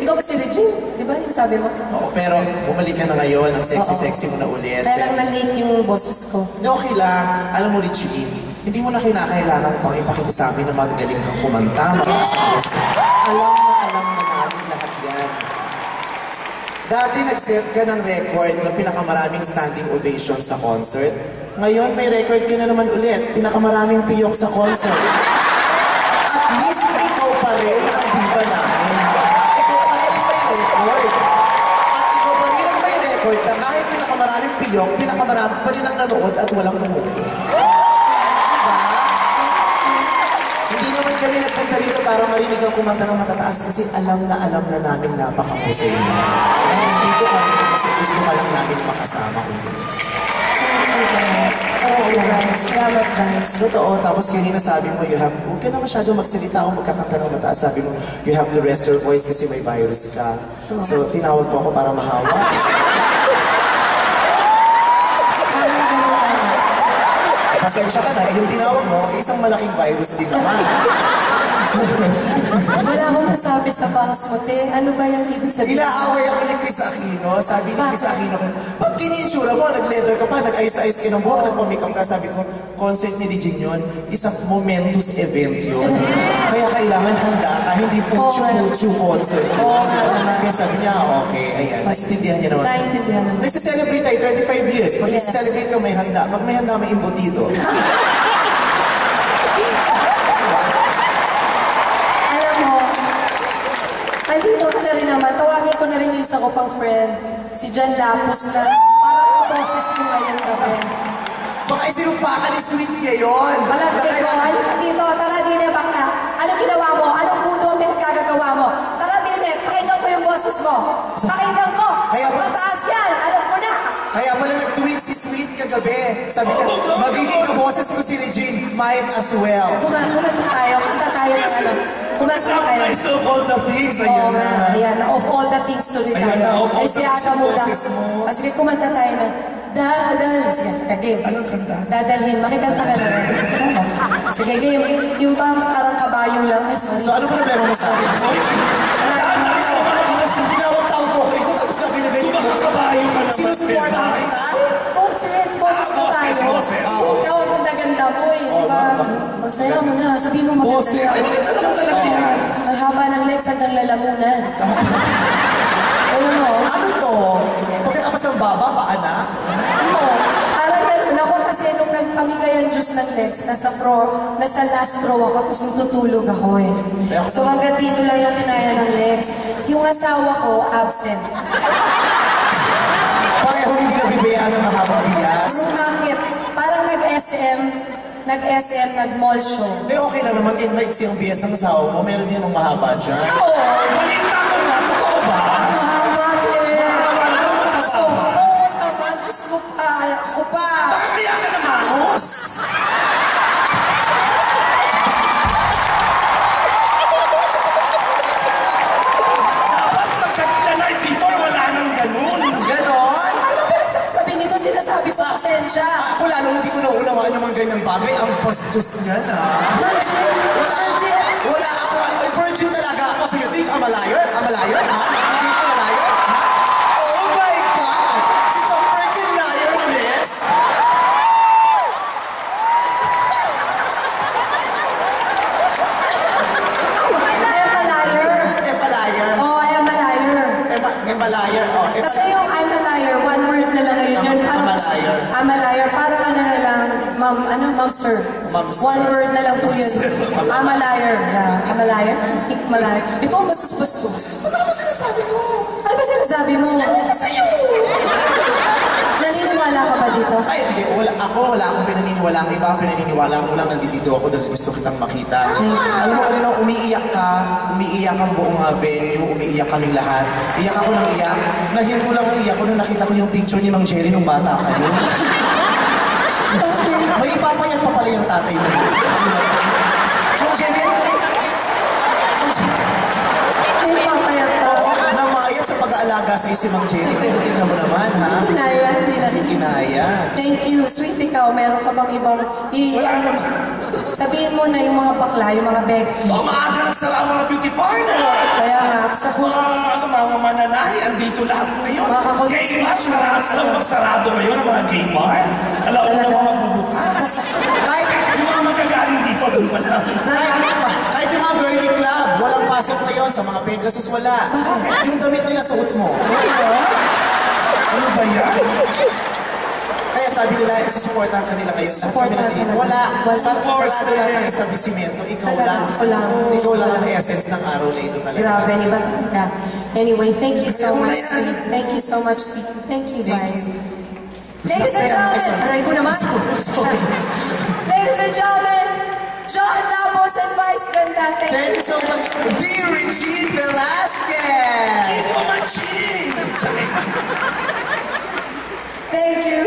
Ikaw ba si Regine? Di ba yung sabi mo? Oo, pero bumalik ka na ngayon. Ang sexy-sexy mo na ulit. Kaya lang na-late yung boses ko. Hindi, okay lang. Alam mo, Regine, hindi mo na kinakailangan pang ipakita sa amin na magaling kang kumanta, mataas ang boses. Alam na namin lahat yan. Dati nag-set ka ng record ng pinakamaraming standing ovation sa concert. Ngayon, may record ka na naman ulit. Pinakamaraming piyok sa concert. At least, ikaw pa rin ang diva namin. Ikaw pa rin ang may record. At ikaw pa rin ang may record na kahit pinakamaraming piyok, pinakamarami pa rin ang nanood at walang umuwi. Hindi naman kami nagpunta dito para marinig ang kumanta ng matataas kasi alam na namin napakahusay mo. Nandito kami kasi gusto ka lang namin makasama ulit. Salamat, guys. Totoo, tapos kanina sabi mo, huwag ka na masyado magsalita o magkakanta ng mataas. Sabi mo, you have to rest your voice kasi may virus ka. So, tinawag mo ako para mahawa. Parang ganun na. Pasensya ka na, yung tinawag mo, isang malaking virus din naman. Wala akong nasabi sa bangs mo, te. Ano ba yung ibig sabihin? Inaaway ako ni Chris Aquino. Sabi ni Chris Aquino, ba't kini-insura mo? Nag-leather ka pa, nag-ayos-ayos ka ng buhok, nagpamikam ka. Sabi ko, concert ni Regine yun, isang momentous event yun. Kaya kailangan handa ka, hindi putyo-putyo concert. Oo nga naman. Kaya sabi niya, okay, ayan. Naiintindihan niya naman. Naiintindihan naman. Nagsa-celebrate tayo, 25 years. Pag nagsa-celebrate ka, may handa. Pag may handa, may imbutido. Andito ka na rin naman. Tawagin ko na rin yung isa ko pang friend, si Jan Lapus na parang kaboses ko ngayon gabi. Baka isinumpakan ni Sweet ngayon. Malapit ko, halika dito. Tara din eh, baka. Ano ginawa mo? Anong puto ang pinagkagagawa mo? Tara din eh, pakinggan ko yung boses mo. Pakinggan ko. Mataas yan, alam ko na. Kaya pala nag-tweet si Sweet kagabi. Sabi ka, magiging kaboses ko si Regine, might as well. Kumanta tayo, kanta tayo ng ano. Kumasa tayo. Of all the things, ayan na. Ayan na, of all the things tuloy tayo. Ay siyaga mo lang. Sige, kumanta tayo na. Sige, game. Anong kanta? Dadalhin, makikanta ka na rin. Sige, game. Yung bang parang kabayo lang. Ay, sorry. So, ano problema mo sa akin? Wala naman. Tinawag-tawag mo ko rito, tapos kaganyan-ganyan mo. Kabayo ka naman. Sinusuportahan kita? Boses ko tayo. Ikaw ang ganda mo eh, di ba? Masaya mo na, sabihin mo maganda siya. Ay, maganda naman talaga yan. Ang haba ng legs hanggang lalamunan. Alam mo? Ano to? Pagkatapos ng baba, paa na? Ano? Parang ganun ako kasi nung nagpamigay ang juice ng legs, nasa last row ako, tapos natutulog ako eh. So hanggang dito lang yung kinaya ng legs. Yung asawa ko, absent. Pareho hindi nabibayaan ng mahabang bias. Bakit? Parang nag-SM, nag-mall show. Okay lang naman, invite siyang bias ng asawa mo, meron yan ng mahaba dyan. Oo! Balita ko nga, totoo ba? Mahaba din! So, oo naman, Diyos ko pa, ako pa! Bakit kaya ka namanos? Dapat magkakita night before, wala nang ganun. Ganon? Ano ba nagsasabi nito? Sinasabi ko, pasensya. Ako lalo hindi ko naunawaan yung mga ganyang bagay. Ang bastos niya na. Virgin! Wala ako. Virgin talaga ako. So you think I'm a liar? I'm a liar, ha? You think I'm a liar? Ha? Oh my God! She's a freaking liar, miss! I'm a liar. I'm a liar. Oh, I'm a liar. I'm a liar. Oh, Kasi yung I'm a liar, one word na lang yun. I'm a liar. I'm a liar. Parang ano na lang, ma'am sir. Ma'am, sir. One word na lang po yun. I'm a liar. Yeah, I'm a liar. Think I'm a liar. Ito ang bastos-bastos. Ano ba sinasabi ko? Ano ba sinasabi mo? Ano ba sa'yo? Naniniwala ka ba dito? Ay, hindi. Wala akong pinaniniwala. Ang iba ang pinaniniwala mo lang nandito ako dahil gusto kitang makita. Alam mo, kanina umiiyak ang buong venue, umiiyak kaming lahat. Iyak ako ng iyak. Nahinto lang ang iyak ko nung nakita ko yung picture ni Mang Jerry nung bata kayo. May ipapayat pa pala yung tatay mo. Mang Jerry, May papayat pa. namayat sa pag-aalaga sa'yo si Mang Jerry. Pero tingnan mo naman, ha? Kinaya, hindi na Hindi kinaya. Thank you. Sweet ikaw, meron ka bang ibang sabihin mo na yung mga bakla, yung mga Becky. Maaga ng sara ang mga beauty parlor. Kaya nga, sa Mga ano andito lahat ngayon. Mga Gay bar, alam mo sarado ngayon ang mga gay bar? Alam mo na mga bubukas. Kahit, Yung mga magagaling dito, doon pa lang. kahit yung mga girly club, walang pasok ngayon. Sa mga Pegasus, wala. Yung damit nila suot mo. Ano ba yan? Kaya sabi nila, isusuportahan ka nila ngayon. Supportahan ka na. Wala. Wala. Sarado lahat ng establishmento. Ikaw Talaga, lang. ako lang. Ikaw lang ang essence ng araw na ito talaga. Grabe, iba talaga. Anyway, thank you so much, sweet. Thank you so much, sweet. Thank you, guys. Ladies and gentlemen, aray ko naman. Ladies and gentlemen, John Lapos and Vice Ganda. Thank you so much, V. Regine Velasquez. Ito machine! Thank you.